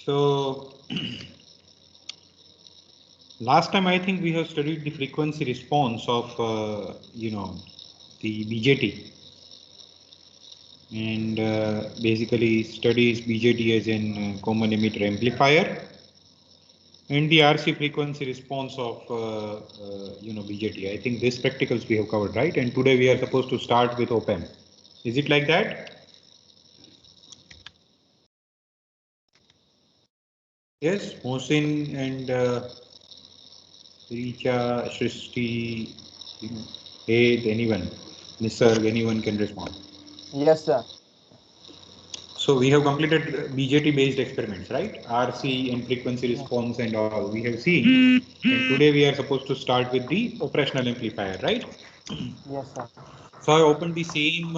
So last time I think we have studied the frequency response of the BJT, and basically studies BJT as in common emitter amplifier, and the RC frequency response of BJT. I think these practicals we have covered, right? And today we are supposed to start with op-amp. Is it like that? Yes, Mohsin and Richa, Shrishti, Ed, anyone, Nisarg, anyone can respond. Yes, sir. So we have completed BJT based experiments, right? RC and frequency Yeah. response and all we have seen. And today we are supposed to start with the operational amplifier, right? Yes, sir. So I opened the same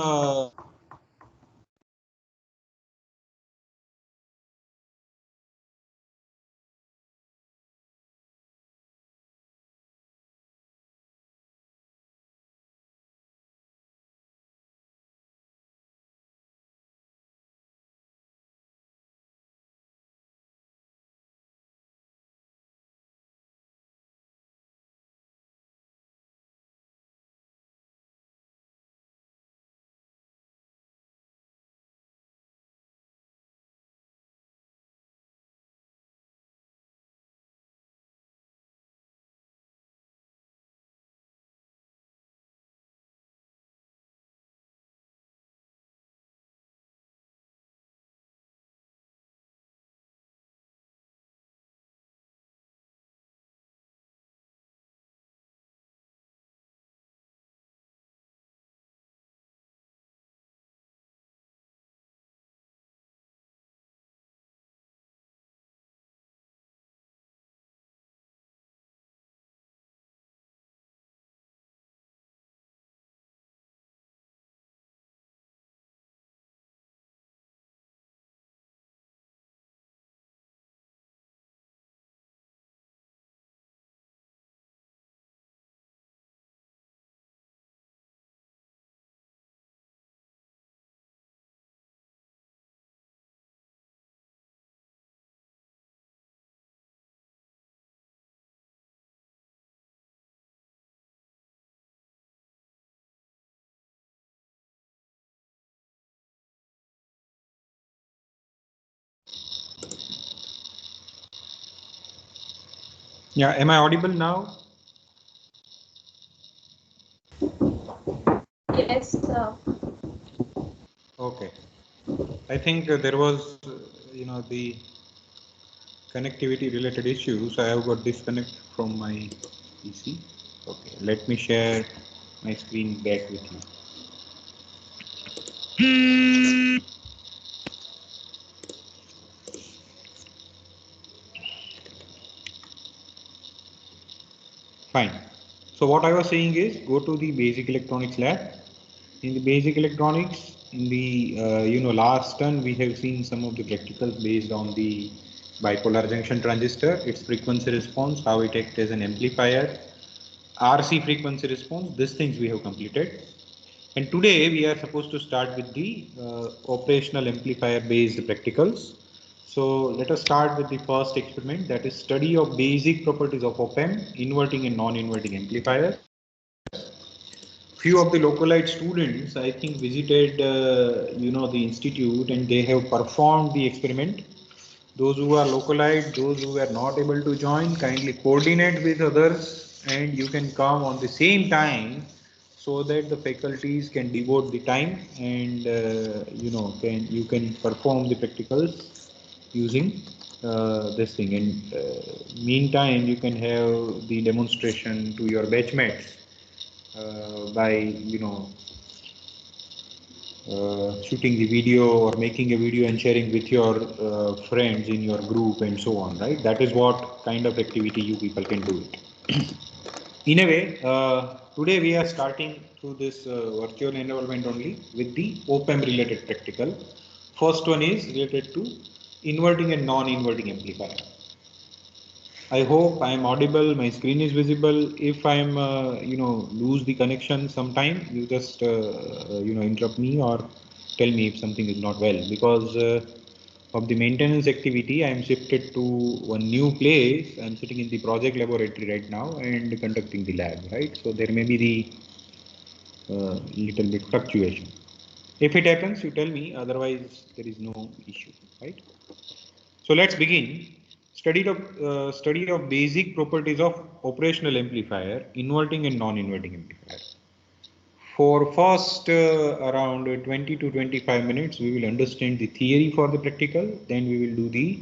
Yeah, am I audible now? Yes, sir. Okay. I think there was, the connectivity related issue. So I have got disconnect from my PC. Okay, let me share my screen back with you. Fine. So what I was saying is go to the basic electronics lab. In the basic electronics, in the last turn we have seen some of the practicals based on the bipolar junction transistor, its frequency response, how it acts as an amplifier, RC frequency response. These things we have completed. And today we are supposed to start with the operational amplifier based practicals. So let us start with the first experiment, that is study of basic properties of op-amp, inverting and non-inverting amplifiers. Few of the localized students I think visited the institute and they have performed the experiment. Those who are localized, those who are not able to join, kindly coordinate with others and you can come on the same time so that the faculties can devote the time and you can perform the practicals using this thing, and meantime you can have the demonstration to your batchmates by shooting the video or making a video and sharing with your friends in your group and so on, right? That is what kind of activity you people can do it. In a way, today we are starting through this virtual enrollment only with the op-amp related practical. First one is related to inverting and non-inverting amplifier. I hope I am audible. My screen is visible. If I am, lose the connection sometime, you just, interrupt me or tell me if something is not well. Because of the maintenance activity, I am shifted to one new place. I am sitting in the project laboratory right now and conducting the lab, right? So there may be the little bit fluctuation. If it happens, you tell me, otherwise there is no issue, right? So let's begin. Study of basic properties of operational amplifier, inverting and non-inverting amplifier. For first around 20 to 25 minutes, we will understand the theory for the practical. Then we will do the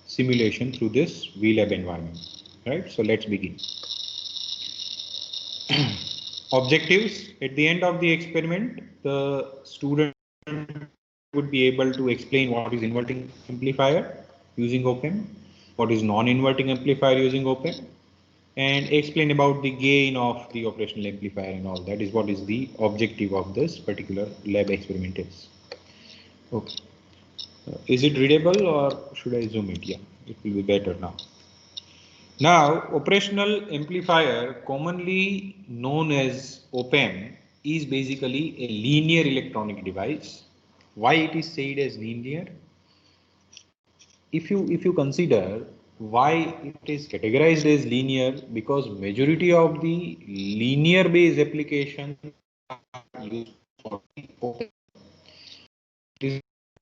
simulation through this VLab environment. Right. So let's begin. Objectives. At the end of the experiment, the student would be able to explain what is inverting amplifier using op-amp, what is non-inverting amplifier using op-amp, and explain about the gain of the operational amplifier and all. That is what is the objective of this particular lab experiment is. Okay. Is it readable or should I zoom it? Yeah, it will be better now. Now, operational amplifier, commonly known as op-amp, is basically a linear electronic device. Why it is said as linear? If you consider why it is categorized as linear, because majority of the linear based applications are used for op-amp.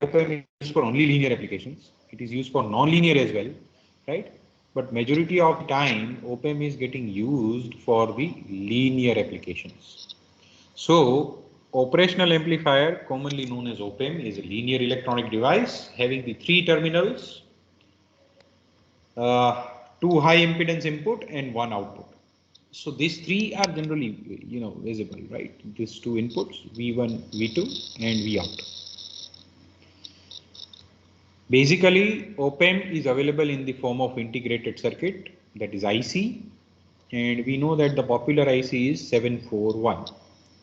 Op-amp is used for only linear applications. It is used for non-linear as well, right? But majority of time op-amp is getting used for the linear applications. So operational amplifier, commonly known as op-amp, is a linear electronic device having the three terminals, two high impedance input and one output. So these three are generally, visible, right? These two inputs, V1, V2 and V out. Basically, op-amp is available in the form of integrated circuit, that is IC, and we know that the popular IC is 741,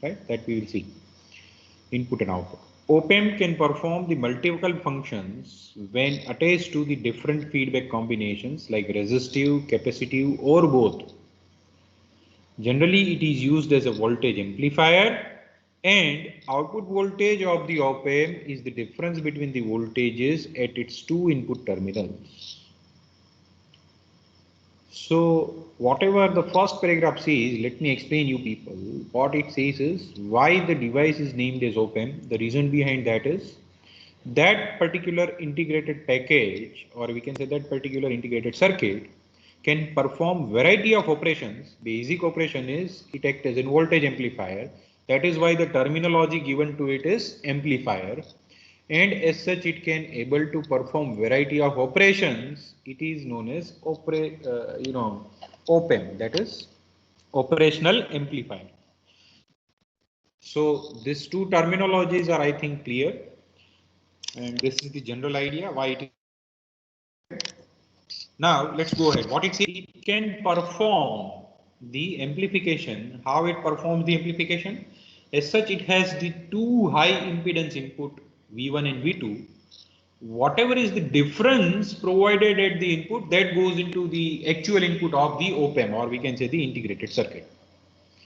right? That we will see, input and output. Op-amp can perform the multiple functions when attached to the different feedback combinations like resistive, capacitive or both. Generally, it is used as a voltage amplifier, and output voltage of the op-amp is the difference between the voltages at its two input terminals. So whatever the first paragraph says, let me explain you people. What it says is why the device is named as op-amp. The reason behind that is that particular integrated package, or we can say that particular integrated circuit, can perform variety of operations. Basic operation is it acts as a voltage amplifier. That is why the terminology given to it is amplifier, and as such it can able to perform variety of operations. It is known as op-amp, that is operational amplifier. So these two terminologies are, I think, clear, and this is the general idea why it is. Now let's go ahead. What it says, it can perform the amplification. How it performs the amplification? As such, it has the two high impedance input V1 and V2. Whatever is the difference provided at the input, that goes into the actual input of the op-amp, or we can say the integrated circuit.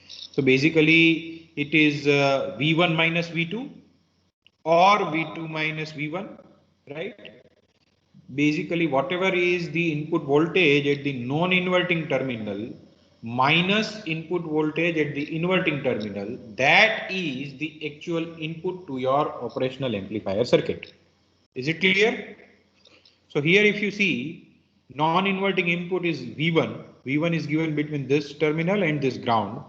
So basically, it is V1 minus V2 or V2 minus V1, right? Basically, whatever is the input voltage at the non-inverting terminal minus input voltage at the inverting terminal, that is the actual input to your operational amplifier circuit. Is it clear? So here if you see, non-inverting input is V1. V1 is given between this terminal and this ground.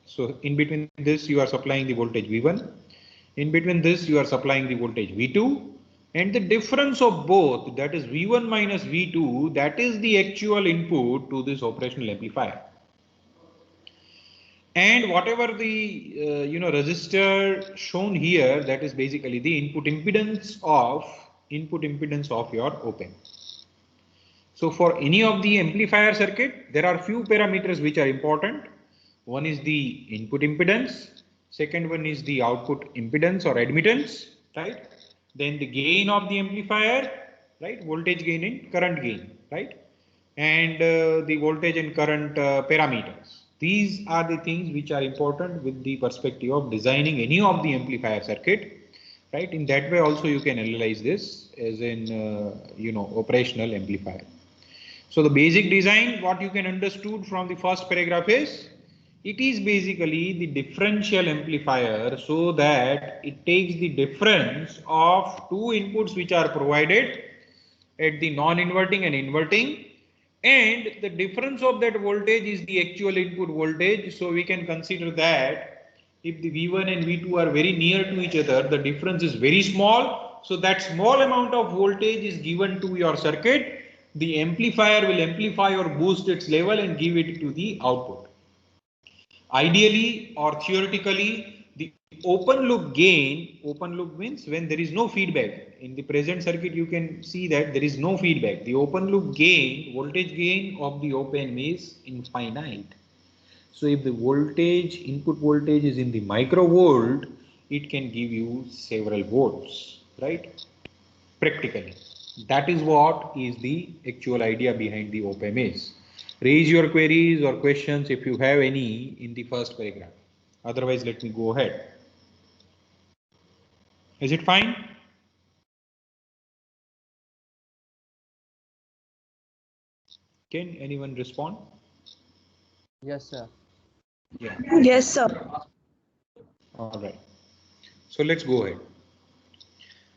So in between this you are supplying the voltage V1. In between this you are supplying the voltage V2. And the difference of both, that is V1 minus V2, that is the actual input to this operational amplifier. And whatever the resistor shown here, that is basically the input impedance of your op-amp. So for any of the amplifier circuit, there are few parameters which are important. One is the input impedance. Second one is the output impedance or admittance, right? Then the gain of the amplifier, right? Voltage gain and current gain, right? And the voltage and current parameters. These are the things which are important with the perspective of designing any of the amplifier circuit, right? In that way also you can analyze this as an operational amplifier. So the basic design, what you can understood from the first paragraph is, it is basically the differential amplifier, so that it takes the difference of two inputs which are provided at the non-inverting and inverting, and the difference of that voltage is the actual input voltage. So we can consider that if the V1 and V2 are very near to each other, the difference is very small. So that small amount of voltage is given to your circuit. The amplifier will amplify or boost its level and give it to the output. Ideally or theoretically, the open loop means when there is no feedback. In the present circuit, you can see that there is no feedback. The open loop gain, voltage gain of the op-amp is infinite. So if the voltage, input voltage is in the microvolt, it can give you several volts, right? Practically. That is what is the actual idea behind the op-amp is. Raise your queries or questions if you have any in the first paragraph. Otherwise, let me go ahead. Is it fine? Can anyone respond? Yes, sir. Yeah. Yes, sir. All right. So let's go ahead.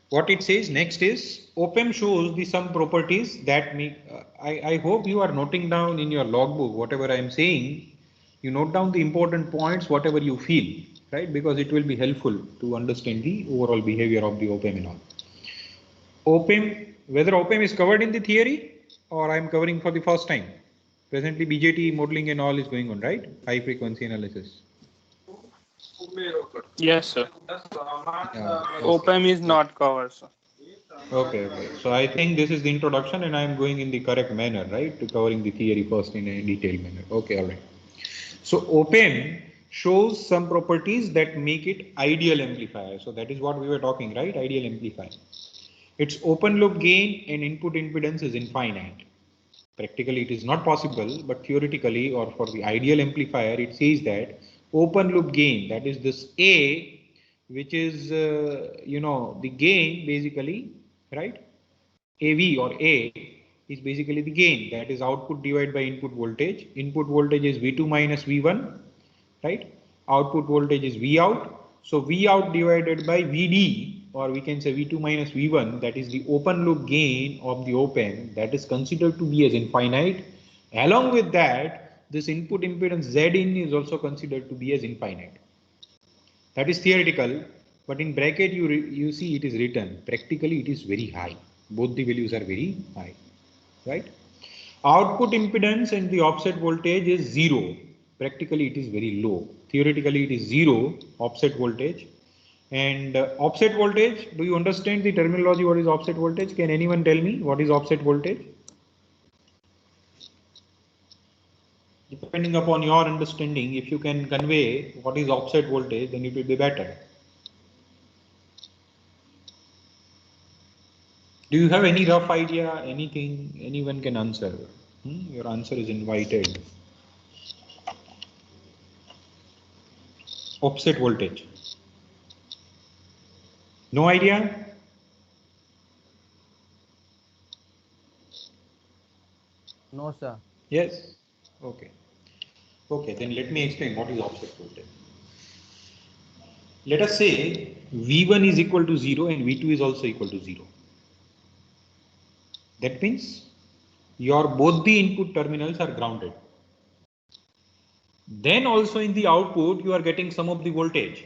What it says next is op-amp shows the some properties that make. I hope you are noting down in your logbook whatever I am saying. You note down the important points, whatever you feel, right? Because it will be helpful to understand the overall behavior of the op-amp and all. op-amp, whether op-amp is covered in the theory or I am covering for the first time. Presently, BJT modeling and all is going on, right? High frequency analysis. Yes, sir. Yeah, okay. op-amp is not covered, sir. Okay. So I think this is the introduction and I am going in the correct manner, right? To covering the theory first in a detailed manner. Okay, all right. So op-amp shows some properties that make it ideal amplifier. So that is what we were talking, right? Ideal amplifier. Its open loop gain and input impedance is infinite. Practically it is not possible, but theoretically or for the ideal amplifier, it says that open loop gain, that is this A, which is, the gain basically, right? AV or A is basically the gain, that is output divided by input voltage. Input voltage is V2 minus V1, right? Output voltage is V out. So V out divided by VD, or we can say V2 minus V1, that is the open loop gain of the op-amp, that is considered to be as infinite. Along with that, this input impedance Zin is also considered to be as infinite. That is theoretical, but in bracket you see it is written. Practically it is very high. Both the values are very high, right? Output impedance and the offset voltage is 0. Practically it is very low. Theoretically it is 0 offset voltage. And offset voltage, do you understand the terminology? What is offset voltage? Can anyone tell me what is offset voltage? Depending upon your understanding, if you can convey what is offset voltage, then it will be better. Do you have any rough idea? Anything anyone can answer? Your answer is invited. Offset voltage. No idea? No, sir. Yes? Okay. Okay, then let me explain what is offset voltage. Let us say V1 is equal to 0 and V2 is also equal to 0. That means your both the input terminals are grounded. Then also in the output you are getting some of the voltage.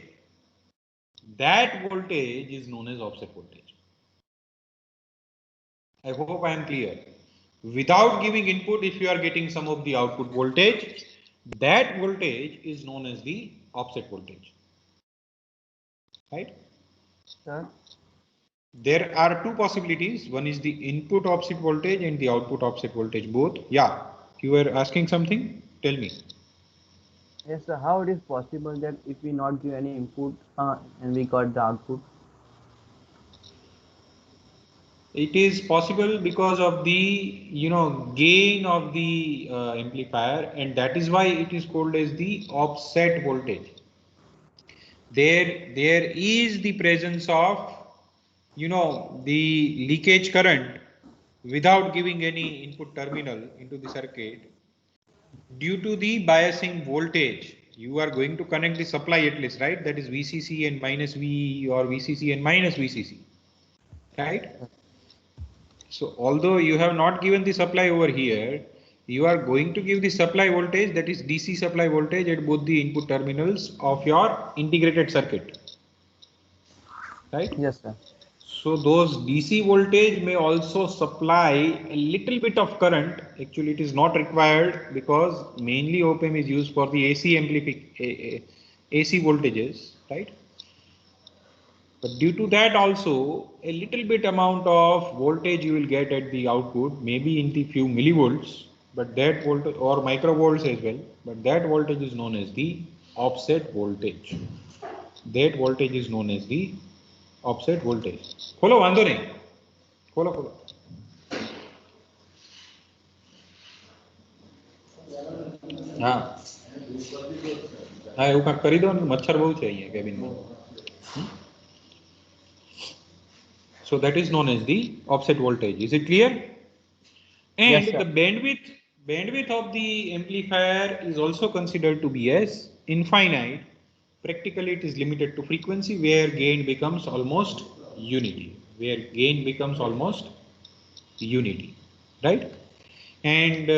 That voltage is known as offset voltage. I hope I am clear. Without giving input, if you are getting some of the output voltage, that voltage is known as the offset voltage. Right? Sir? There are two possibilities. One is the input offset voltage and the output offset voltage both. Yeah, you were asking something? Tell me. Yes, sir. How it is possible that if we not give any input and we got the output? It is possible because of the gain of the amplifier, and that is why it is called as the offset voltage. There is the presence of you know, the leakage current without giving any input terminal into the circuit, due to the biasing voltage, you are going to connect the supply at least, right? That is VCC and minus V or VCC and minus VCC, right? So although you have not given the supply over here, you are going to give the supply voltage, that is DC supply voltage, at both the input terminals of your integrated circuit, right? Yes, sir. So those DC voltage may also supply a little bit of current. Actually, it is not required because mainly op-amp is used for the AC voltages, right? But due to that also, a little bit amount of voltage you will get at the output, maybe in the few millivolts, but that voltage or microvolts as well, but that voltage is known as the offset voltage. That voltage is known as the offset voltage. खोलो वांदो नहीं, खोलो खोलो. हाँ हाँ એવું કાંક કરી દો ને, મચ્છર બહુ છે અહીંયા કેબિનમાં. So that is known as the offset voltage. Is it clear? And Yes, sir. the bandwidth of the amplifier is also considered to be as infinite. Practically it is limited to frequency where gain becomes almost unity. Where gain becomes almost unity, right? And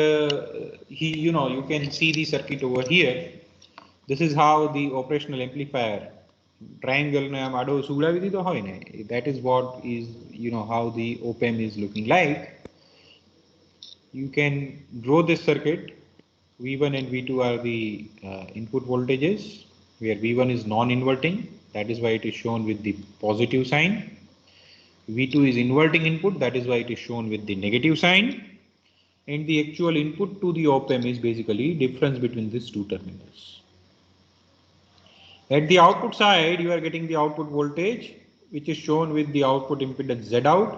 you know, you can see the circuit over here. This is how the operational amplifier triangle ne આમ આડો સુવડાવી દીધો હોય ને, that is what is, you know, how the op-amp is looking like. You can draw this circuit. V1 and V2 are the input voltages, where V1 is non-inverting, that is why it is shown with the positive sign. V2 is inverting input, that is why it is shown with the negative sign. And the actual input to the op-amp is basically difference between these two terminals. At the output side, you are getting the output voltage, which is shown with the output impedance Z out,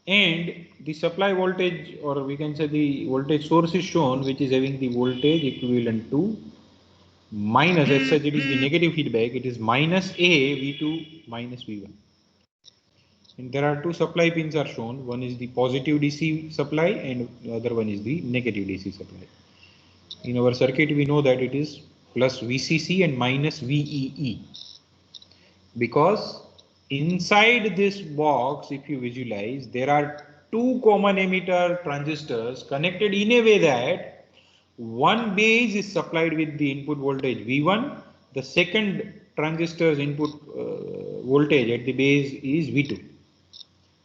and the supply voltage, or we can say the voltage source, is shown, which is having the voltage equivalent to minus, as such it is the negative feedback, it is minus A V2 minus V1. And there are two supply pins are shown. One is the positive DC supply and the other one is the negative DC supply. In our circuit, we know that it is plus VCC and minus VEE, because inside this box, if you visualize, there are two common emitter transistors connected in a way that one base is supplied with the input voltage V1, the second transistor's input voltage at the base is V2.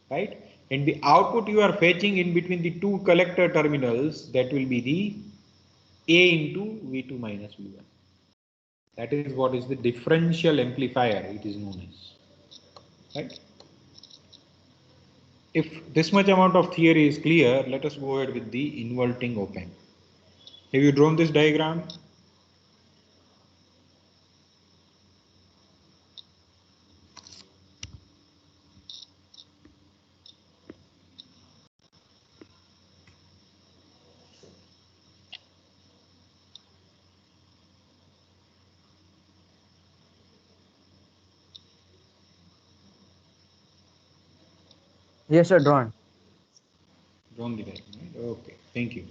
Right? And the output you are fetching in between the two collector terminals, that will be the A into V2 minus V1. That is what is the differential amplifier, it is known as. Right? If this much amount of theory is clear, let us go ahead with the inverting op-amp. Have you drawn this diagram? Yes, sir. Drawn. Drawn the diagram, right? Okay, thank you.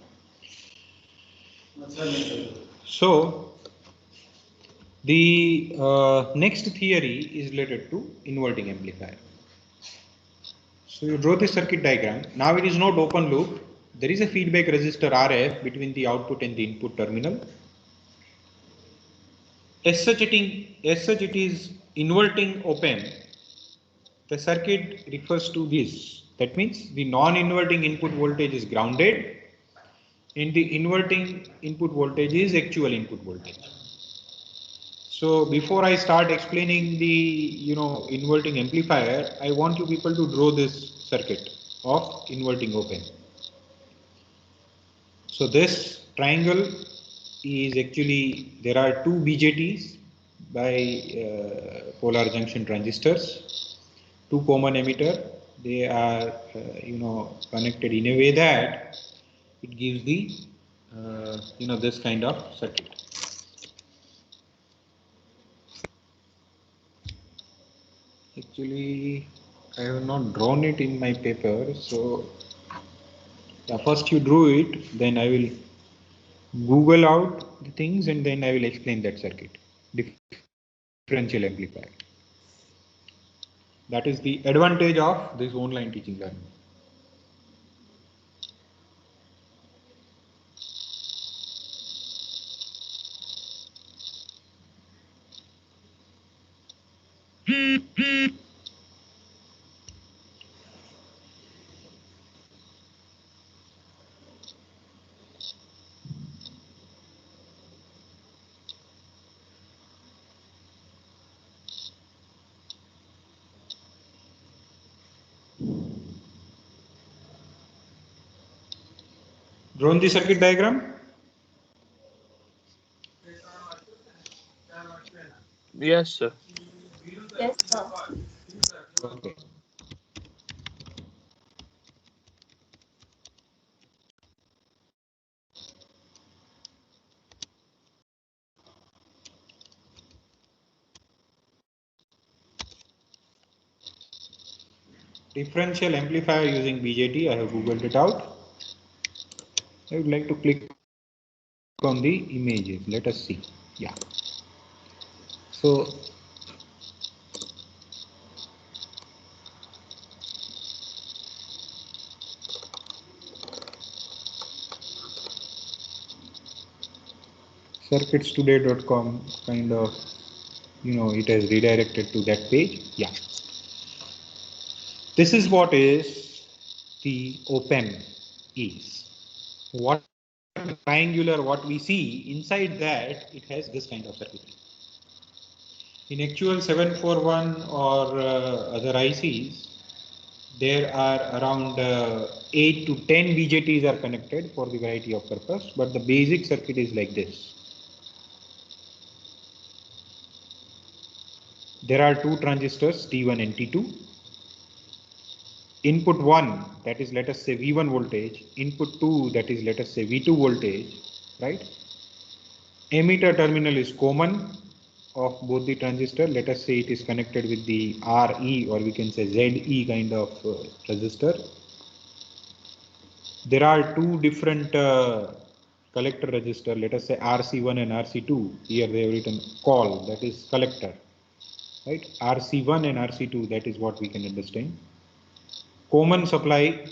So the next theory is related to inverting amplifier. So you draw the circuit diagram. Now it is not open loop. There is a feedback resistor RF between the output and the input terminal. As such it is inverting op-amp. The circuit refers to this. That means the non-inverting input voltage is grounded and the inverting input voltage is actual input voltage. So before I start explaining the, you know, inverting amplifier, I want you people to draw this circuit of inverting op-amp. So this triangle is actually, there are two BJTs by polar junction transistors, two common emitter. They are you know, connected in a way that it gives the you know, this kind of circuit. Actually I have not drawn it in my paper, so yeah, first you drew it, then I will Google out the things and then I will explain that circuit. Differential amplifier. That is the advantage of this online teaching learning. Drawn the circuit diagram? Yes, sir. Yes, sir. Okay. Differential amplifier using BJT, I have googled it out. I would like to click on the images. Let us see. Yeah. So circuitstoday.com kind of, it has redirected to that page. Yeah. This is what is the op-amp is. What triangular, what we see inside that, it has this kind of circuitry. In actual 741 or other ICs, there are around 8 to 10 BJTs are connected for the variety of purpose, but the basic circuit is like this. There are two transistors T1 and T2. Input 1, that is let us say V1 voltage, input 2, that is let us say V2 voltage, right? Emitter terminal is common of both the transistor. Let us say it is connected with the RE or we can say ZE kind of resistor. There are two different collector resistor, let us say RC1 and RC2. Here they have written call, that is collector, right? RC1 and RC2, that is what we can understand. Common supply,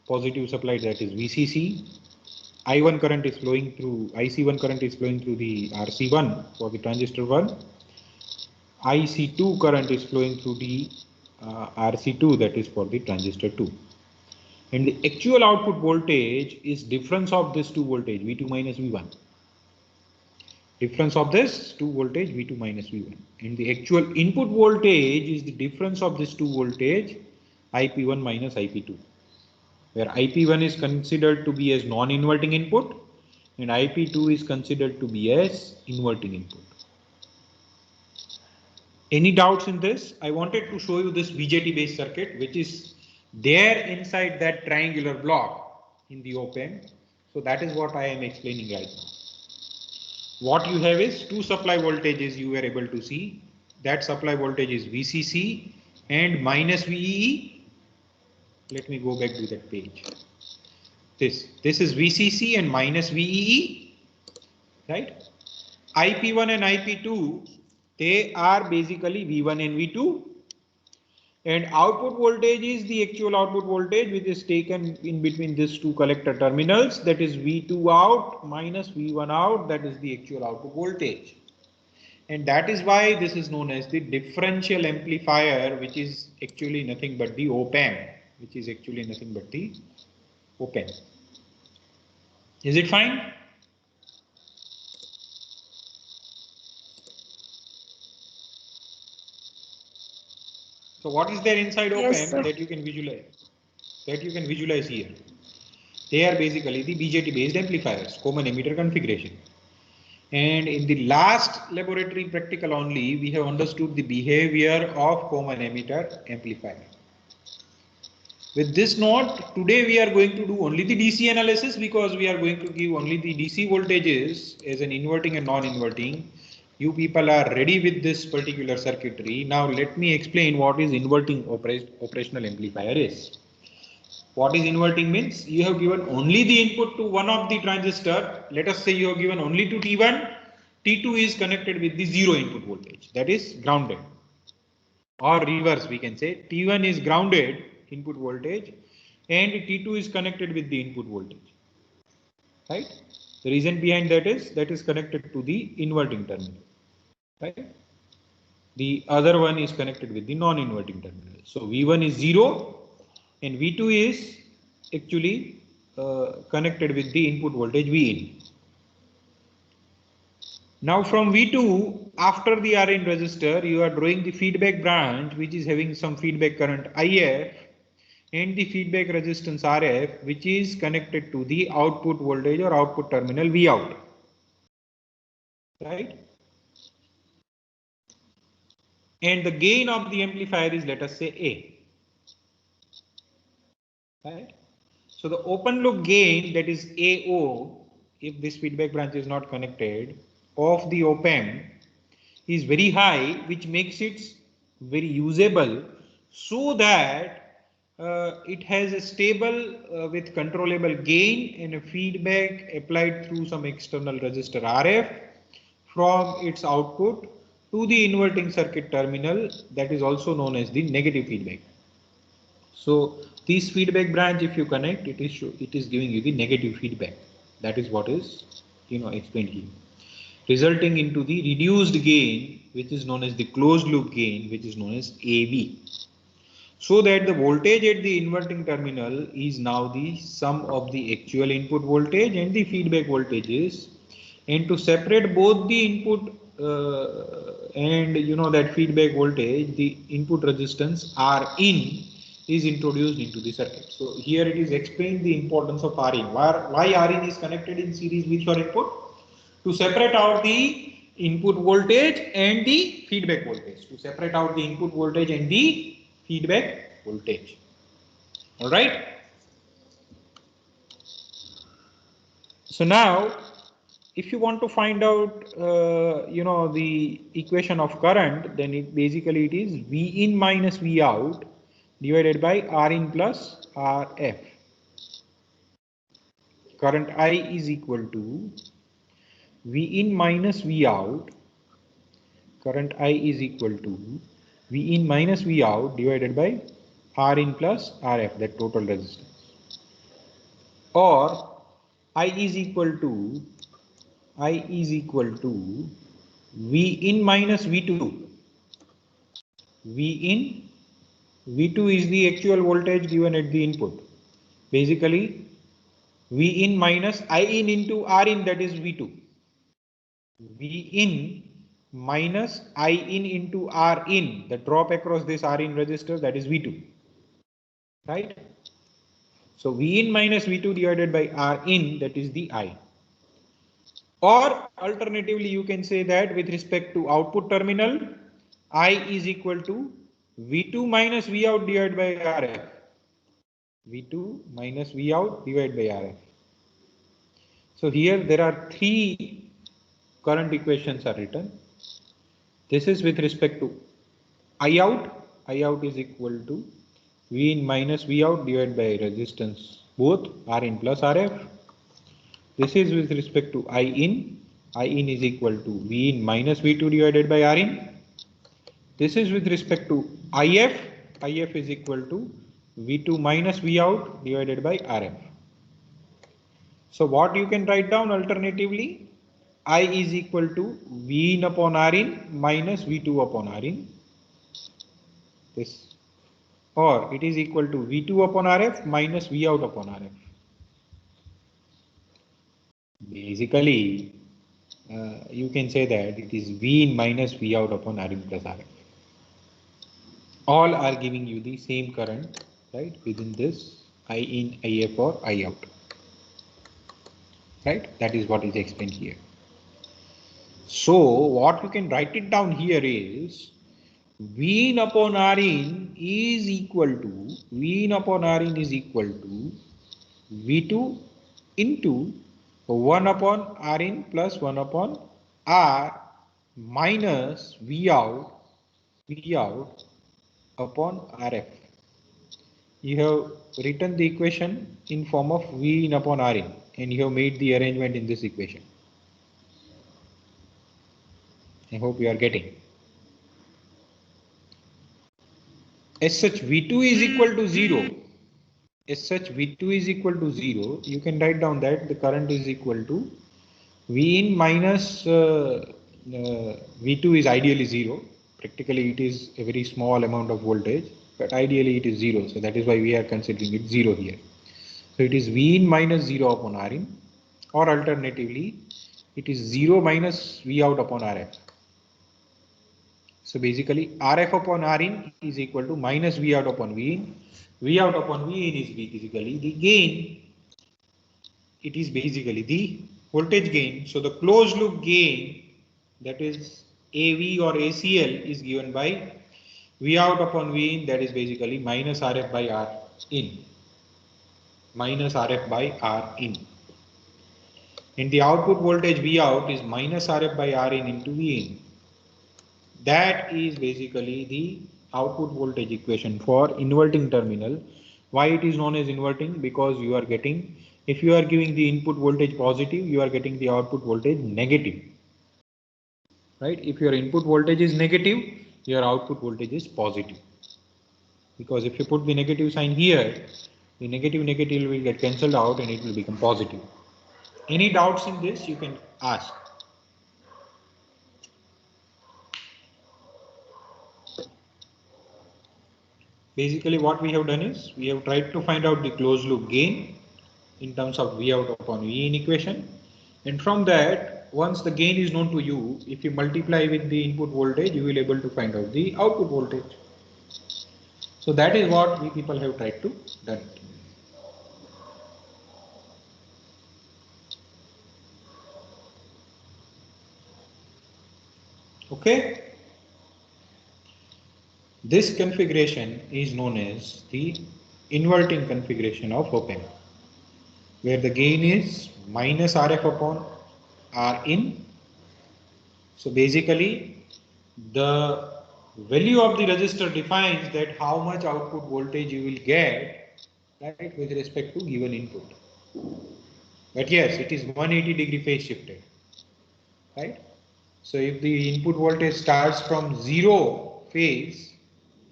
positive supply, that is VCC. I1 current is flowing through, IC1 current is flowing through the RC1 for the transistor 1. IC2 current is flowing through the RC2, that is for the transistor 2. And the actual output voltage is difference of this two voltage, V2 minus V1. Difference of this two voltage, V2 minus V1. And the actual input voltage is the difference of this two voltage, IP1 minus IP2. Where IP1 is considered to be as non-inverting input and IP2 is considered to be as inverting input. Any doubts in this? I wanted to show you this BJT based circuit which is there inside that triangular block in the op-amp. So that is what I am explaining right now. What you have is two supply voltages you were able to see. That supply voltage is VCC and minus VEE. Let me go back to that page. This is VCC and minus VEE, right? IP1 and IP2, they are basically V1 and V2. And output voltage is the actual output voltage which is taken in between these two collector terminals, that is V2 out minus V1 out, that is the actual output voltage. And that is why this is known as the differential amplifier, which is actually nothing but the op-amp, which is actually nothing but the op-amp. Is it fine? So what is there inside Yes, op-amp sir. that you can visualize? That you can visualize here. They are basically the BJT based amplifiers, common emitter configuration. And in the last laboratory practical only, we have understood the behavior of common emitter amplifier. With this note, today we are going to do only the DC analysis because we are going to give only the DC voltages as an inverting and non-inverting. You people are ready with this particular circuitry. Now let me explain what is inverting operational amplifier is. What is inverting means? You have given only the input to one of the transistor. Let us say you have given only to T1. T2 is connected with the zero input voltage, that is grounded. Or reverse, we can say T1 is grounded input voltage and T2 is connected with the input voltage. Right? The reason behind that is connected to the inverting terminal. Right? The other one is connected with the non-inverting terminal. So V1 is 0 and V2 is actually connected with the input voltage Vin. Now from V2, after the Rn resistor, you are drawing the feedback branch which is having some feedback current IF and the feedback resistance RF which is connected to the output voltage or output terminal Vout. Right? And the gain of the amplifier is, let us say, A. Right? So the open loop gain, that is AO, if this feedback branch is not connected, of the op amp is very high, which makes it very usable, so that it has a stable with controllable gain and a feedback applied through some external resistor RF from its output to the inverting circuit terminal, that is also known as the negative feedback. So this feedback branch, if you connect, it is giving you the negative feedback. That is what is explained here, resulting into the reduced gain, which is known as the closed loop gain, which is known as AV. So that the voltage at the inverting terminal is now the sum of the actual input voltage and the feedback voltages, and to separate both the input and that feedback voltage, the input resistance Rin is introduced into the circuit. So here it is explained the importance of Rin. Why Rin is connected in series with your input? To separate out the input voltage and the feedback voltage. To separate out the input voltage and the feedback voltage. All right. So now, if you want to find out, the equation of current, then it is V in minus V out divided by R in plus RF. Current I is equal to V in minus V out. Current I is equal to V in minus V out divided by R in plus RF, that total resistance. Or I is equal to V in minus V2. V2 is the actual voltage given at the input. Basically, V in minus I in into R in, that is V2. V in minus I in into R in, the drop across this R in resistor, that is V2. Right? So V in minus V2 divided by R in, that is the I. Or alternatively, you can say that with respect to output terminal, I is equal to V2 minus V out divided by RF. V2 minus V out divided by RF. So here there are three current equations are written. This is with respect to I out. I out is equal to V in minus V out divided by resistance, both R in plus RF. This is with respect to I in. I in is equal to V in minus V2 divided by R in. This is with respect to IF. IF is equal to V2 minus V out divided by RF. So what you can write down alternatively, I is equal to V in upon R in minus V2 upon R in. This, or it is equal to V2 upon RF minus V out upon RF. Basically, you can say that it is V in minus V out upon R in plus RF. All are giving you the same current, right, within this I in, IF or I out. Right, that is what is explained here. So what you can write it down here is V in upon R in is equal to V2 into 1 upon R in plus 1 upon R minus V out upon Rf. You have written the equation in form of V in upon R in, and you have made the arrangement in this equation. I hope you are getting. As such, V2 is equal to 0. As such, V2 is equal to 0. You can write down that the current is equal to V in minus V2 is ideally 0. Practically, it is a very small amount of voltage, but ideally it is 0. So that is why we are considering it 0 here. So it is V in minus 0 upon R in, or alternatively, it is 0 minus V out upon Rf. So basically, Rf upon R in is equal to minus V out upon V in. V out upon V in is basically the gain. It is basically the voltage gain. So the closed loop gain, that is AV or ACL, is given by V out upon V in, that is basically minus Rf by R in. Minus Rf by R in. And the output voltage V out is minus Rf by R in into V in. That is basically the output voltage equation for inverting terminal. Why it is known as inverting? Because you are getting, if you are giving the input voltage positive, you are getting the output voltage negative. Right? If your input voltage is negative, your output voltage is positive. Because if you put the negative sign here, the negative will get cancelled out and it will become positive. Any doubts in this, you can ask. Basically what we have done is, we have tried to find out the closed loop gain in terms of V out upon V in equation, and from that, once the gain is known to you, if you multiply with the input voltage, you will be able to find out the output voltage. So that is what we people have tried to done. Okay. This configuration is known as the inverting configuration of op-amp, where the gain is minus Rf upon R in. So basically, the value of the resistor defines that how much output voltage you will get, right, with respect to given input. But yes, it is 180-degree phase shifted, right? So if the input voltage starts from 0 phase,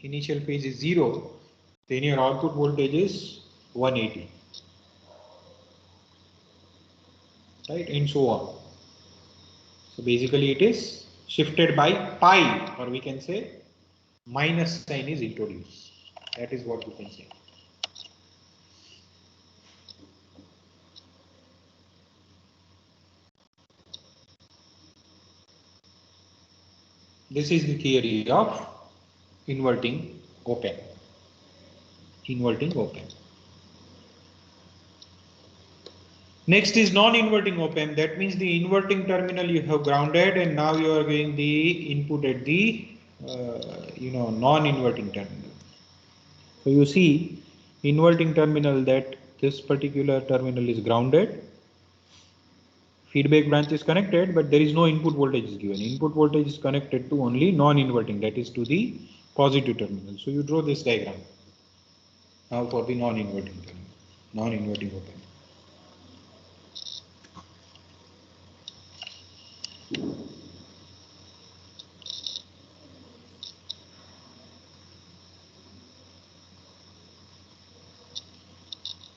initial phase is 0, then your output voltage is 180, right, and so on. So basically it is shifted by pi, or we can say minus sign is introduced. That is what we can say. This is the theory of inverting op-amp. Inverting op-amp. Next is non-inverting op-amp. That means the inverting terminal you have grounded, and now you are giving the input at the non-inverting terminal. So you see, inverting terminal, that this particular terminal is grounded. Feedback branch is connected, but there is no input voltage is given. Input voltage is connected to only non-inverting, that is to the positive terminal. So you draw this diagram now for the non-inverting terminal, non-inverting op-amp.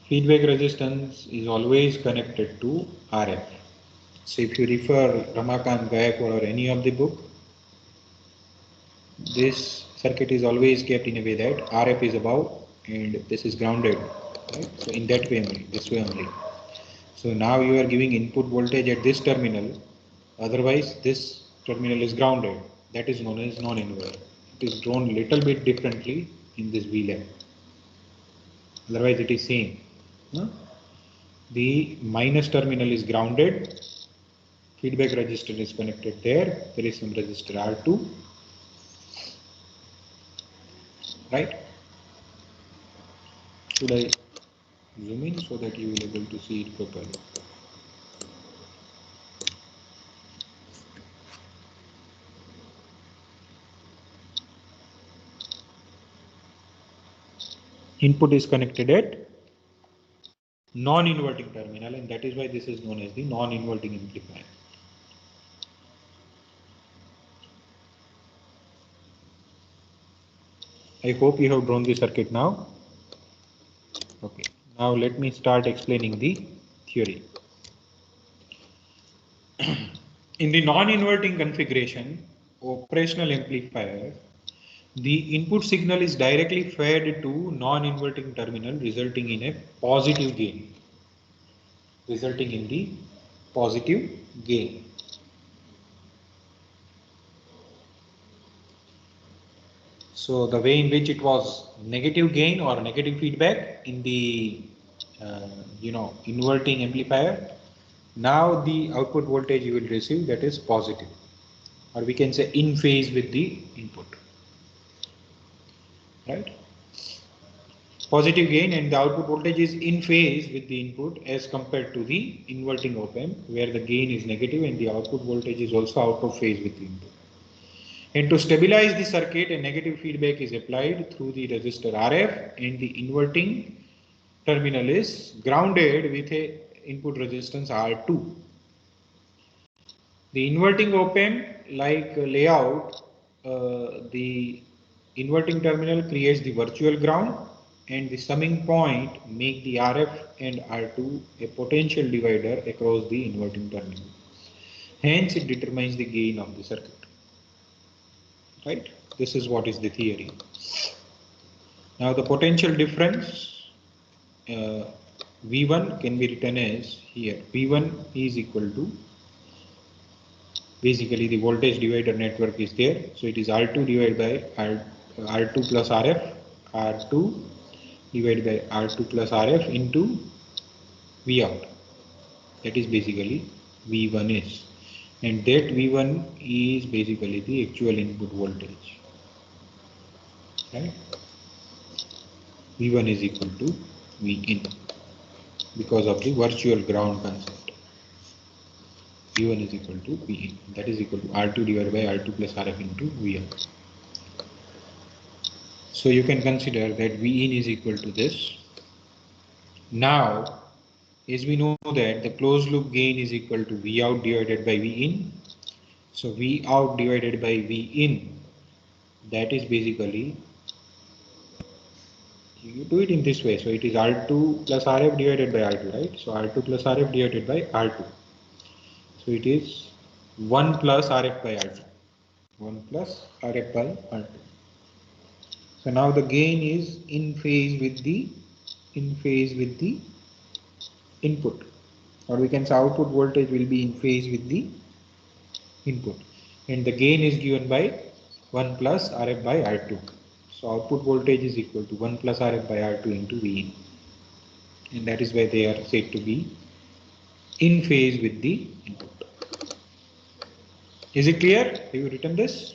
Feedback resistance is always connected to RF. So if you refer Ramakant Gaikwad or any of the book, this circuit is always kept in a way that RF is above and this is grounded. Right? So in that way only, this way only. So now you are giving input voltage at this terminal, otherwise this terminal is grounded. That is known as non-inverter. It is drawn little bit differently in this VLAN. Otherwise it is same. No? The minus terminal is grounded, feedback resistor is connected there is some resistor R2, right? Should I zoom in so that you will be able to see it properly? input is connected at non-inverting terminal, and that is why this is known as the non-inverting amplifier. I hope you have drawn the circuit now. Okay, now let me start explaining the theory. In the non-inverting configuration, operational amplifier, the input signal is directly fed to non-inverting terminal, resulting in a positive gain. Resulting in the positive gain. So the way in which it was negative gain or negative feedback in the inverting amplifier, now the output voltage you will receive, that is positive, or we can say in phase with the input, right? Positive gain, and the output voltage is in phase with the input as compared to the inverting op amp, where the gain is negative and the output voltage is also out of phase with the input. And to stabilize the circuit, a negative feedback is applied through the resistor RF, and the inverting terminal is grounded with a input resistance R2. The inverting op amp like layout, the inverting terminal creates the virtual ground, and the summing point make the RF and R2 a potential divider across the inverting terminal. Hence, it determines the gain of the circuit. Right? This is what is the theory. Now, the potential difference V1 can be written as here. V1 is equal to, basically the voltage divider network is there. So it is R2 divided by R2 plus RF, R2 divided by R2 plus RF into V out. That is basically V1 is. And that V1 is basically the actual input voltage. Right? V1 is equal to Vin because of the virtual ground concept. V1 is equal to Vin, that is equal to R2 divided by R2 plus RF into Vin. So you can consider that Vin is equal to this. Now, as we know that the closed loop gain is equal to V out divided by Vin. So V out divided by Vin, that is basically, you do it in this way. So it is R2 plus RF divided by R2, right? So R2 plus RF divided by R2. So it is 1 plus RF by R2. 1 plus RF by R2. So now the gain is in phase with the input, or we can say output voltage will be in phase with the input, and the gain is given by 1 plus RF by R2. So output voltage is equal to 1 plus RF by R2 into Vin, and that is why they are said to be in phase with the input. Is it clear? Have you written this?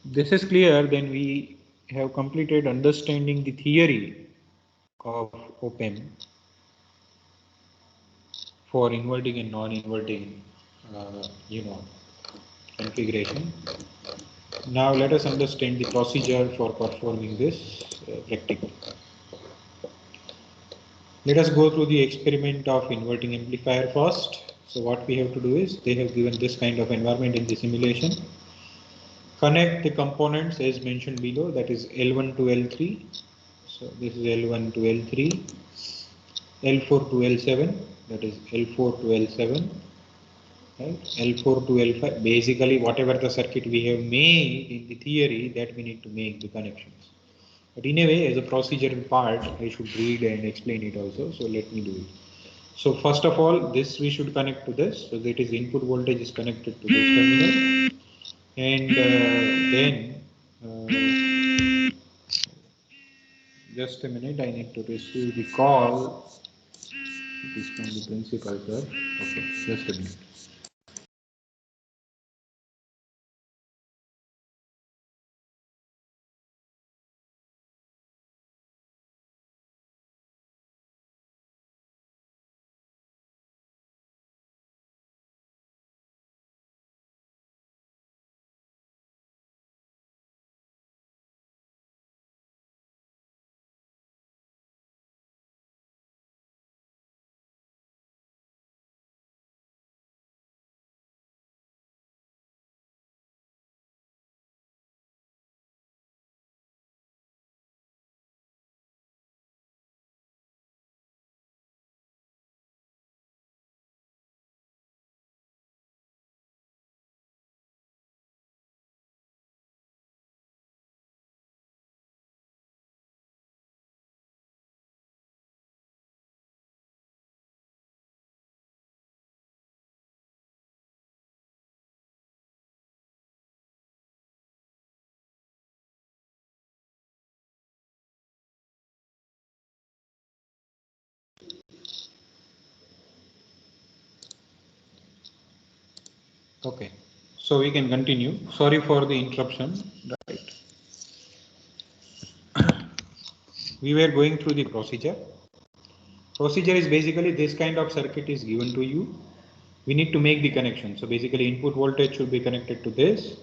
This is clear, then we have completed understanding the theory of op amp for inverting and non-inverting configuration. Now let us understand the procedure for performing this practical. Let us go through the experiment of inverting amplifier first. So what we have to do is, they have given this kind of environment in the simulation. Connect the components as mentioned below, that is L1 to L3. So this is L1 to L3, L4 to L7, that is L4 to L7, right? L4 to L5. Basically, whatever the circuit we have made in the theory, that we need to make the connections. But in a way, as a procedural part, I should read and explain it also. So let me do it. So first of all, this we should connect to this. So that is input voltage is connected to this terminal. And then, just a minute, I need to receive the call. It is from the principal, sir. Okay, just a minute. Okay, so we can continue. Sorry for the interruption. Right. We were going through the procedure. Procedure is basically this kind of circuit is given to you. We need to make the connection. So basically input voltage should be connected to this.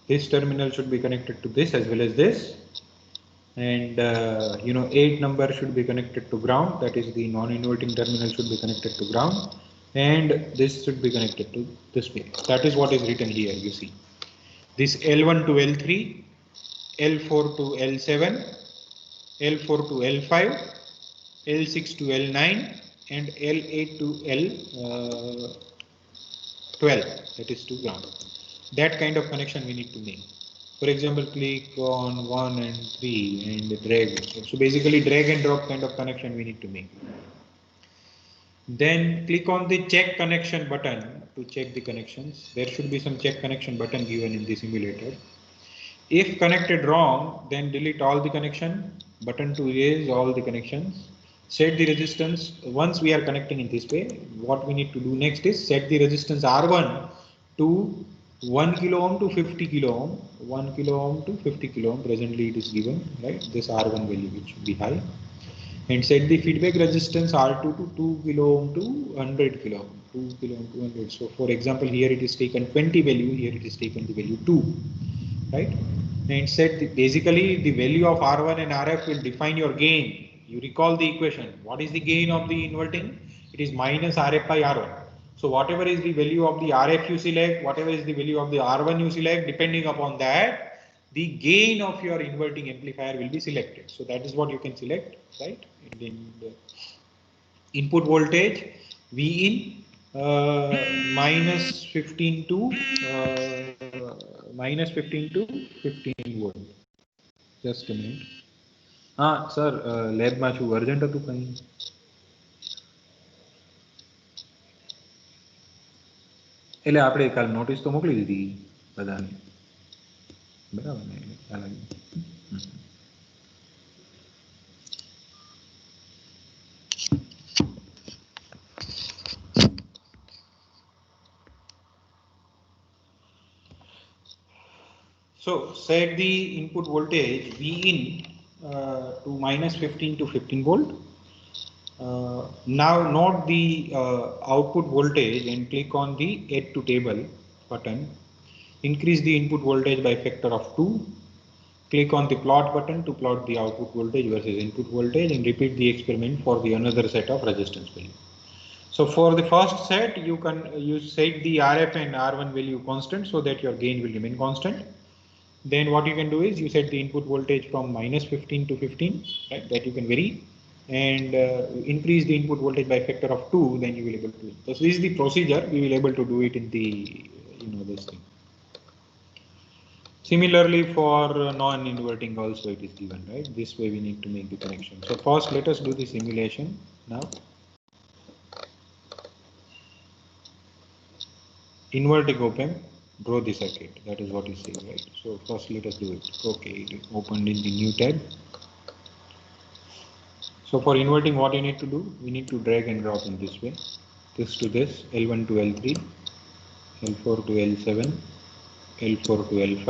This terminal should be connected to this as well as this. And 8 number should be connected to ground. That is the non-inverting terminal should be connected to ground. And this should be connected to this way. That is what is written here, you see. This L1 to L3, L4 to L7, L4 to L5, L6 to L9 and L8 to L12, that is to ground. That kind of connection we need to make. For example, click on 1 and 3 and drag. So basically drag and drop kind of connection we need to make. Then click on the check connection button to check the connections. There should be some check connection button given in the simulator. If connected wrong, then delete all the connection. Button to erase all the connections. Set the resistance. Once we are connecting in this way, what we need to do next is set the resistance R1 to 1 kilo ohm to 50 kilo ohm. 1 kilo ohm to 50 kilo ohm. Presently it is given, right? This R1 value which should be high. And set the feedback resistance R2 to 2 kilo ohm to 100 kilo ohm. 2 kilo ohm to 100. So for example, here it is taken 20 value, here it is taken the value 2. Right? And set basically the value of R1 and RF will define your gain. You recall the equation. What is the gain of the inverting? It is minus RF by R1. So whatever is the value of the RF you select, whatever is the value of the R1 you select, depending upon that, the gain of your inverting amplifier will be selected. So that is what you can select, right? And then the input voltage V in minus 15 to 15 volt. Just a minute. Sir, lab માં છું urgent હતું કઈ? એટલે આપણે કાલ notice તો મોકલી દીધી બધાને, બરાબર ને? ખ્યાલ આવી. So set the input voltage V in to minus 15 to 15 volt. Now note the output voltage and click on the add to table button. Increase the input voltage by factor of 2. Click on the plot button to plot the output voltage versus input voltage and repeat the experiment for the another set of resistance value. So for the first set, you set the RF and R1 value constant so that your gain will remain constant. Then what you can do is you set the input voltage from minus 15 to 15, right? That you can vary, and increase the input voltage by factor of 2. Then you will able to. So this is the procedure. We will able to do it in the this thing. Similarly for non-inverting also it is given, right? This way we need to make the connection. So first let us do the simulation now. Inverting op-amp. Draw the circuit. That is what is saying, right? So first let us do it. Okay, it is opened in the new tab. So for inverting, what you need to do? We need to drag and drop in this way. This to this, L1 to L3, L4 to L7, L4 to L5,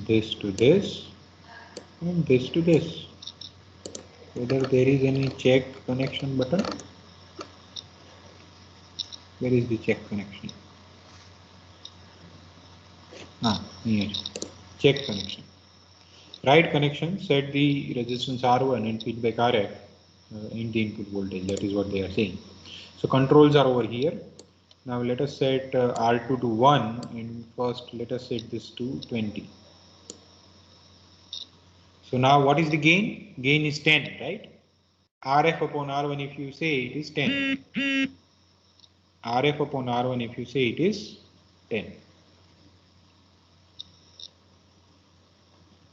this to this, and this to this. Whether there is any check connection button? Where is the check connection? Here, check connection. Right connection, set the resistance R1 and feedback RF in the input voltage. That is what they are saying. So controls are over here. Now let us set R2 to 1 and first let us set this to 20. So now what is the gain? Gain is 10, right? RF upon R1 if you say it is 10. RF upon R1 if you say it is 10.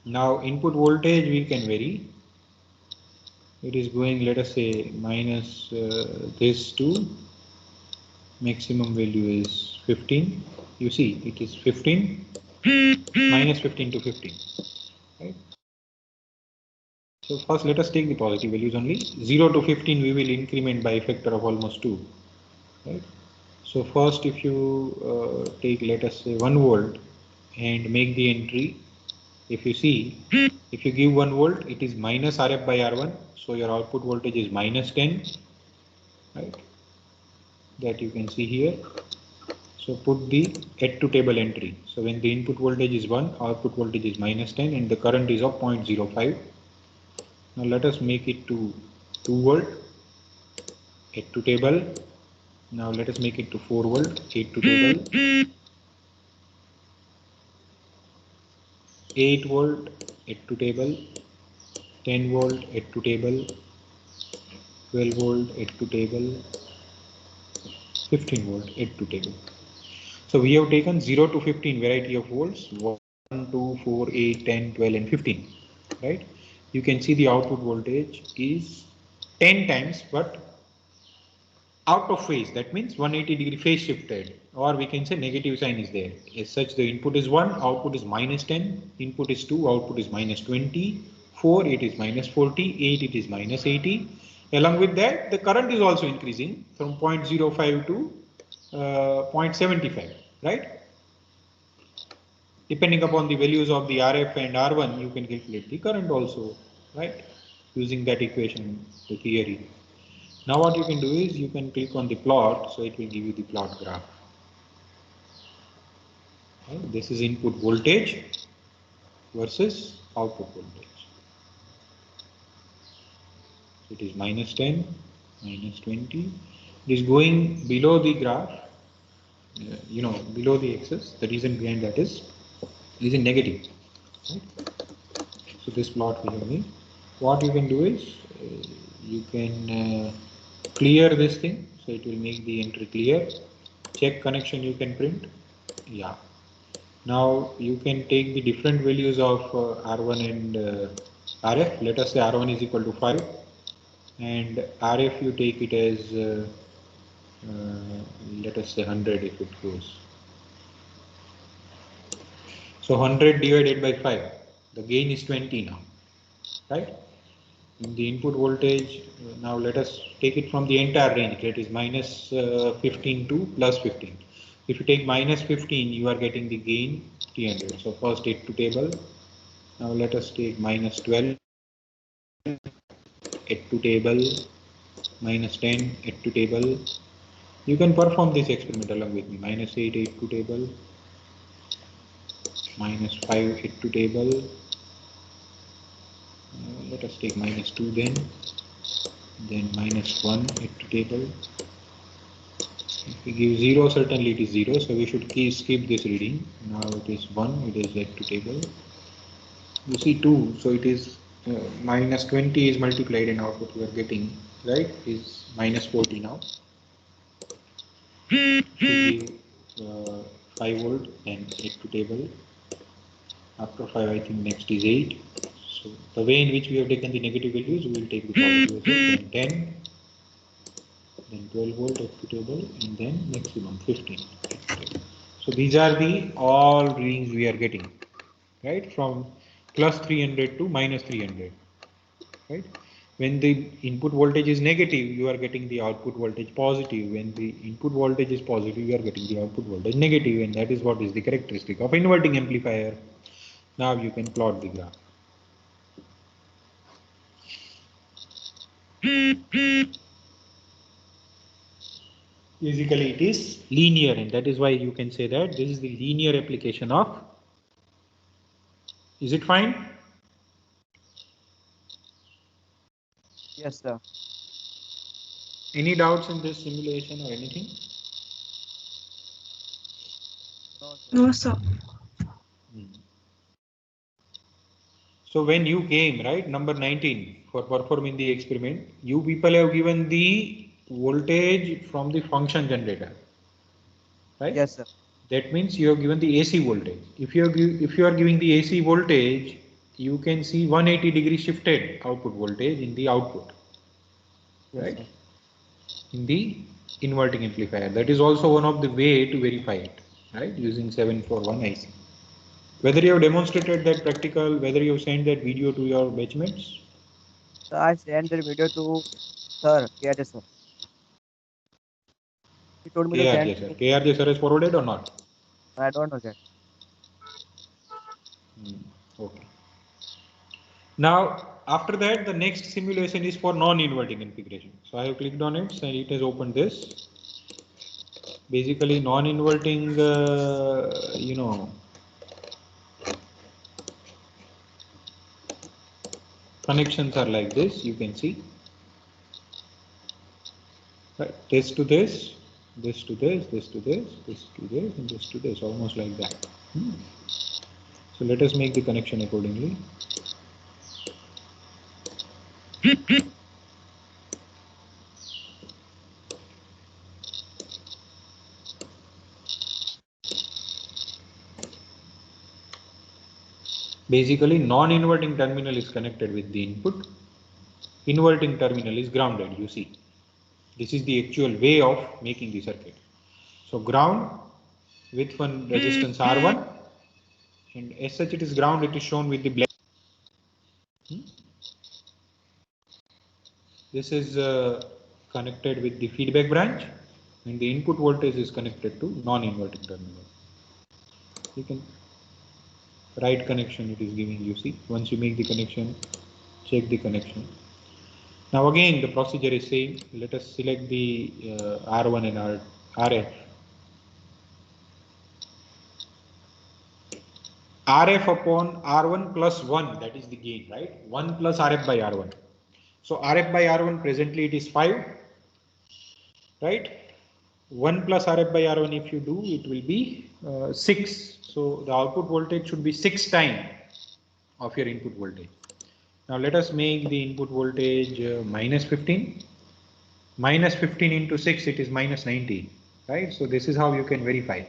Now input voltage we can vary. It is going, let us say, minus this to maximum value is 15. You see it is 15, minus 15 to 15, right? So first let us take the positive values only. 0 to 15 we will increment by a factor of almost 2, right? So first, if you take, let us say 1 volt and make the entry, if you see, if you give 1 volt, it is minus RF by R1. So your output voltage is minus 10, right? That you can see here. So put the add to table entry. So when the input voltage is 1, output voltage is minus 10 and the current is of 0.05. Now let us make it to 2 volt, add to table. Now let us make it to 4 volt, add to table. 8 volt, add to table. 10 volt, add to table. 12 volt, add to table. 15 volt, add to table. So we have taken 0 to 15 variety of volts, 1, 2, 4, 8, 10, 12 and 15, right? You can see the output voltage is 10 times, but out of phase. That means 180-degree phase shifted, or we can say negative sign is there. As such, the input is 1, output is minus 10, input is 2, output is minus 20, 4, it is minus 40, 8, it is minus 80. Along with that, the current is also increasing from 0.05 to 0.75, right? Depending upon the values of the RF and R1, you can calculate the current also, right? Using that equation, the theory. Now what you can do is you can click on the plot, so it will give you the plot graph. Right? This is input voltage versus output voltage. So it is minus 10, minus 20. It is going below the graph, below the axis. The reason behind that is in negative. Right? So this plot we have made. What you can do is you can clear this thing, so it will make the entry clear. Check connection you can print. Yeah. Now you can take the different values of R1 and RF. Let us say R1 is equal to 5 and RF you take it as let us say 100 if it goes. So 100 divided by 5, the gain is 20 now, right? In the input voltage, now let us take it from the entire range, that is minus 15 to plus 15. If you take minus 15, you are getting the gain 300. So first add to table. Now let us take minus 12, add to table, minus 10, add to table. You can perform this experiment along with me. Minus 8, add to table, minus 5, add to table. Let us take minus 2 then minus 1, add to table. If we give 0, certainly it is 0, so we should skip this reading. Now it is 1, it is add to table. You see 2, so it is minus 20 is multiplied and output we are getting, right, is minus 40 now. If we give 5 volt and add to table. After 5, I think next is 8. So the way in which we have taken the negative values, we will take the positive values, then 10, then 12 volt add to table, and then maximum 15. So these are the all readings we are getting, right, from plus 300 to minus 300, right? When the input voltage is negative, you are getting the output voltage positive. When the input voltage is positive, you are getting the output voltage negative, and that is what is the characteristic of inverting amplifier. Now you can plot the graph. Basically, it is linear, and that is why you can say that this is the linear application of. Is it fine? Yes, sir. Any doubts in this simulation or anything? No, sir. No, sir. So when you came, right, number 19 for performing the experiment, you people have given the voltage from the function generator, right? Yes, sir. That means you have given the AC voltage. If you are giving the AC voltage, you can see 180-degree shifted output voltage in the output, Yes, right? sir. In the inverting amplifier. That is also one of the way to verify it, right? Using 741 IC. Whether you have demonstrated that practical, whether you have sent that video to your batchmates. So I sent the video to sir. Yes, sir. told me to KRJ send sir. me. KRJ sir is forwarded or not? I don't know that. Okay. Now, after that, the next simulation is for non-inverting configuration. So I have clicked on it and it has opened this. Basically, non-inverting, connections are like this. You can see. Right. This to this, this to this, this to this, this to this, and this to this, almost like that. So let us make the connection accordingly. Basically, non-inverting terminal is connected with the input. Inverting terminal is grounded, you see. This is the actual way of making the circuit. So ground with one resistance R1, and as such it is ground, it is shown with the black. This is connected with the feedback branch, and the input voltage is connected to non-inverting terminal. You can right connection it is giving, you see. Once you make the connection, check the connection. Now again the procedure is same. Let us select the R1 and RF. RF upon R1 plus 1, that is the gain, right? 1 plus RF by R1. So RF by R1 presently it is 5, right? 1 plus RF by R1 if you do, it will be 6. So the output voltage should be 6 times of your input voltage. Now let us make the input voltage minus 15. Minus 15 into 6, it is minus 19, right? So this is how you can verify.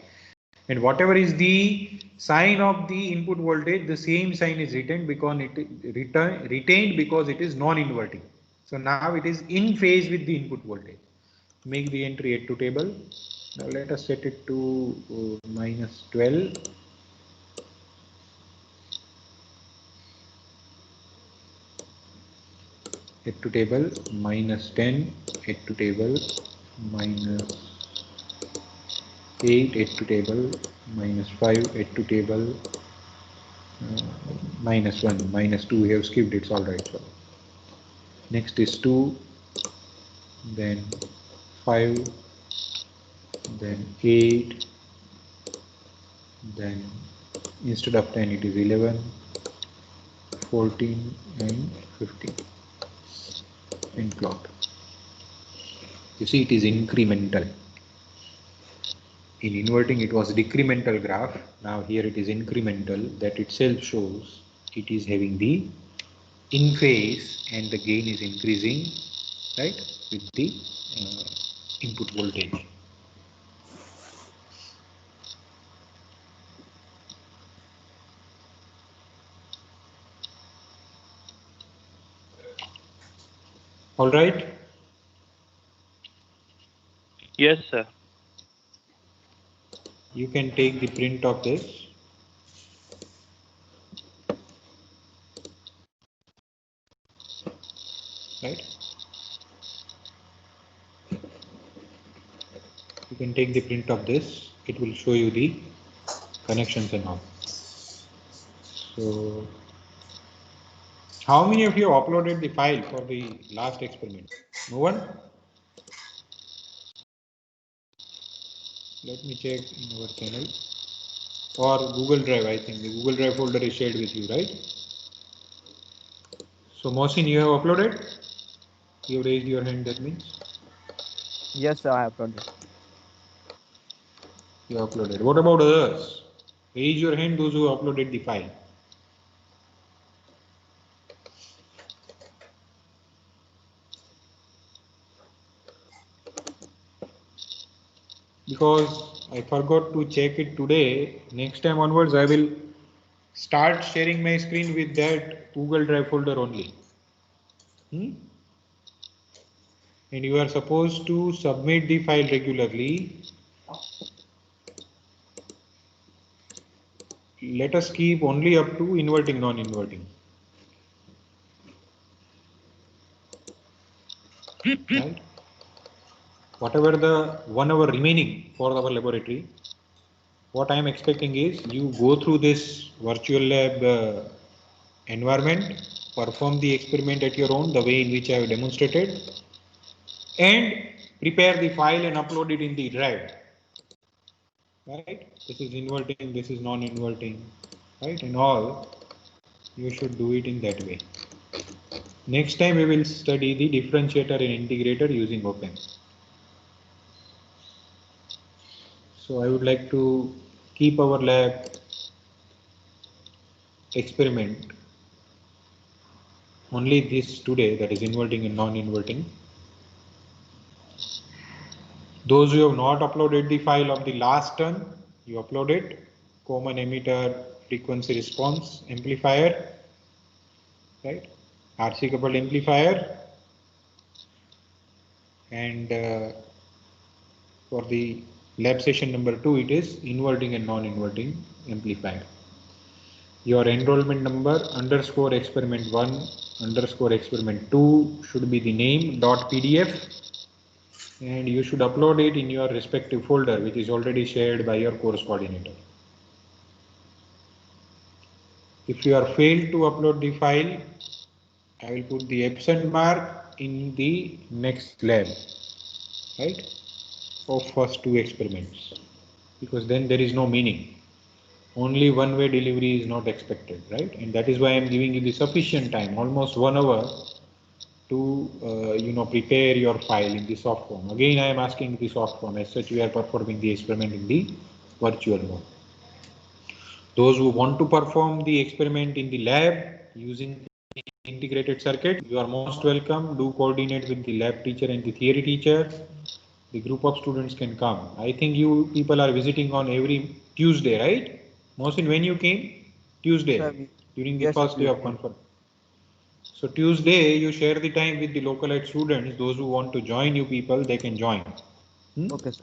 And whatever is the sign of the input voltage, the same sign is written because it retained because it is non-inverting. So now it is in phase with the input voltage. Make the entry add to table. Now let us set it to minus 12. Add to table minus 10. Add to table minus 8, add to table minus 5, add to table minus 1, minus 2, we have skipped, it's alright. So next is 2, then 5, then 8, then instead of 10 it is 11, 14 and 15 and plot. You see it is incremental. In inverting it was decremental graph, now here it is incremental, that itself shows it is having the in phase and the gain is increasing, right, with the input voltage. All right. Yes, sir. You can take the print of this. Right. You can take the print of this. It will show you the connections and all. So, how many of you uploaded the file for the last experiment? No one? Let me check in our channel or Google Drive. I think the Google Drive folder is shared with you, right? So, Mohsin, you have uploaded? You raised your hand, that means? Yes, sir, I have done it. You uploaded. What about others? Raise your hand, those who uploaded the file. Because I forgot to check it today. Next time onwards, I will start sharing my screen with that Google Drive folder only. And you are supposed to submit the file regularly. Let us keep only up to inverting, non-inverting. Right? whatever the 1 hour remaining for our laboratory, what I am expecting is you go through this virtual lab environment, perform the experiment at your own, the way in which I have demonstrated, and prepare the file and upload it in the drive. Right? This is inverting, this is non-inverting, right? And all, you should do it in that way. Next time we will study the differentiator and integrator using OpAmp. So I would like to keep our lab experiment only this today, that is inverting and non-inverting. Those who have not uploaded the file of the last turn, you upload it. Common emitter frequency response amplifier, right? RC coupled amplifier, and for the lab session number 2, it is inverting and non-inverting amplifier. Your enrollment number underscore experiment 1 underscore experiment 2 should be the name .pdf, and you should upload it in your respective folder, which is already shared by your course coordinator. If you are failed to upload the file, I will put the absent mark in the next lab, right, of first 2 experiments, because then there is no meaning. Only one-way delivery is not expected, right? And that is why I am giving you the sufficient time, almost 1 hour, to prepare your file in the soft form. Again, I am asking the soft form. As such, we are performing the experiment in the virtual mode. Those who want to perform the experiment in the lab using the integrated circuit, you are most welcome. Do coordinate with the lab teacher and the theory teacher. The group of students can come. I think you people are visiting on every Tuesday, right? Mohsin, when you came? Tuesday, Sir, during the yes, first day of Tuesday. conference. So Tuesday, you share the time with the localite students. Those who want to join you people, they can join. Okay, sir.